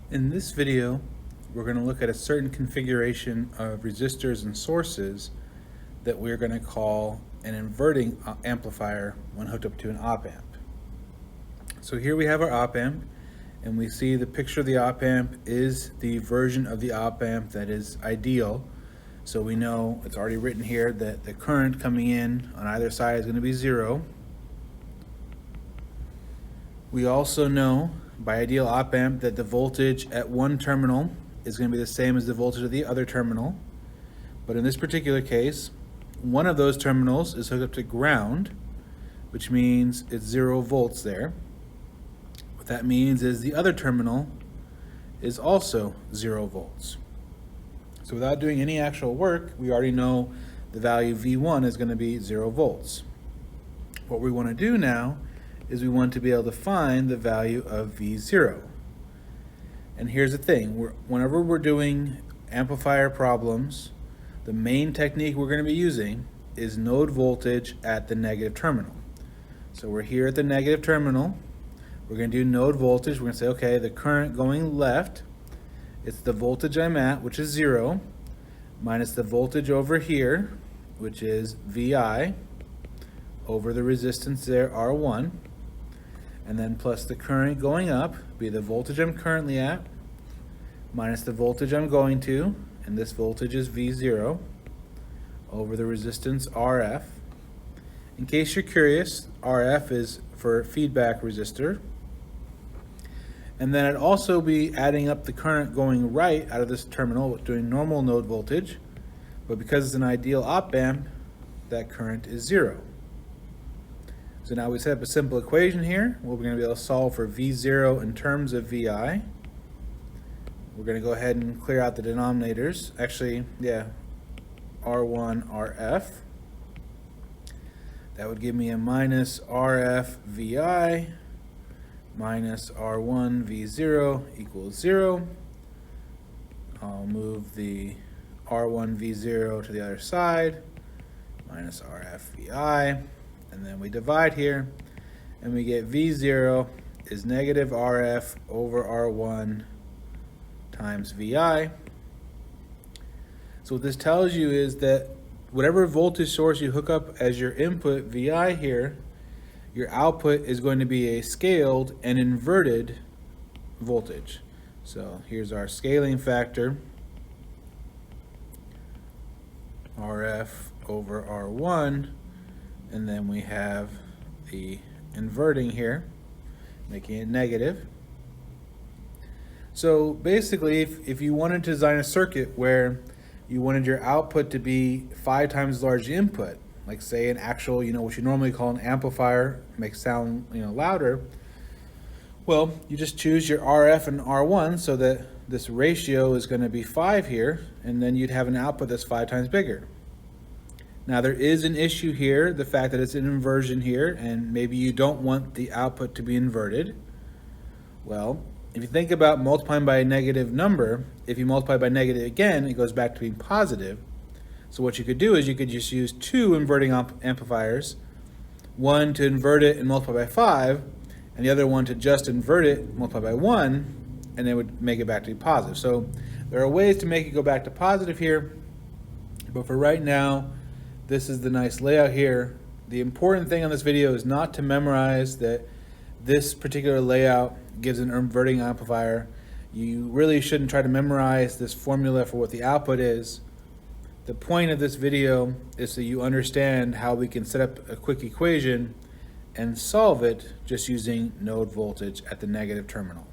In this video, we're going to look at a certain configuration of resistors and sources that we're going to call an inverting amplifier when hooked up to an op-amp. So here we have our op-amp, and we see the picture of the op-amp is the version of the op-amp that is ideal. So we know it's already written here that the current coming in on either side is going to be 0. We also know by ideal op-amp that the voltage at one terminal is going to be the same as the voltage of the other terminal. But in this particular case, one of those terminals is hooked up to ground, which means it's 0 volts there. What that means is the other terminal is also 0 volts. So without doing any actual work, we already know the value V1 is going to be 0 volts. What we want to do now is we want to be able to find the value of V0. And here's the thing, whenever we're doing amplifier problems, the main technique we're going to be using is node voltage at the negative terminal. So we're here at the negative terminal, we're going to do node voltage. We're going to say, okay, the current going left, it's the voltage I'm at, which is 0, minus the voltage over here, which is VI, over the resistance there, R1, and then plus the current going up, be the voltage I'm currently at, minus the voltage I'm going to, and this voltage is V0, over the resistance RF. In case you're curious, RF is for feedback resistor. And then I'd also be adding up the current going right out of this terminal, doing normal node voltage, but because it's an ideal op-amp, that current is 0. So now we set up a simple equation here where we're going to be able to solve for V0 in terms of VI. We're going to go ahead and clear out the denominators. Actually, yeah, R1, RF. That would give me a minus RF VI minus R1 V0 equals 0. I'll move the R1 V0 to the other side, minus RF VI. And then we divide here, and we get V0 is negative RF over R1 times VI. So what this tells you is that whatever voltage source you hook up as your input VI here, your output is going to be a scaled and inverted voltage. So here's our scaling factor, RF over R1. And then we have the inverting here, making it negative. So basically, if you wanted to design a circuit where you wanted your output to be 5 times large the input, like say an actual, what you normally call an amplifier, makes sound, louder, well, you just choose your RF and R1 so that this ratio is going to be 5 here, and then you'd have an output that's 5 times bigger. Now there is an issue here, the fact that it's an inversion here, and maybe you don't want the output to be inverted. Well, if you think about multiplying by a negative number, if you multiply by negative again, it goes back to being positive. So what you could do is you could just use 2 inverting amplifiers, one to invert it and multiply by 5, and the other one to just invert it, multiply by 1, and it would make it back to be positive. So there are ways to make it go back to positive here, but for right now, this is the nice layout here. The important thing on this video is not to memorize that this particular layout gives an inverting amplifier. You really shouldn't try to memorize this formula for what the output is. The point of this video is so you understand how we can set up a quick equation and solve it just using node voltage at the negative terminal.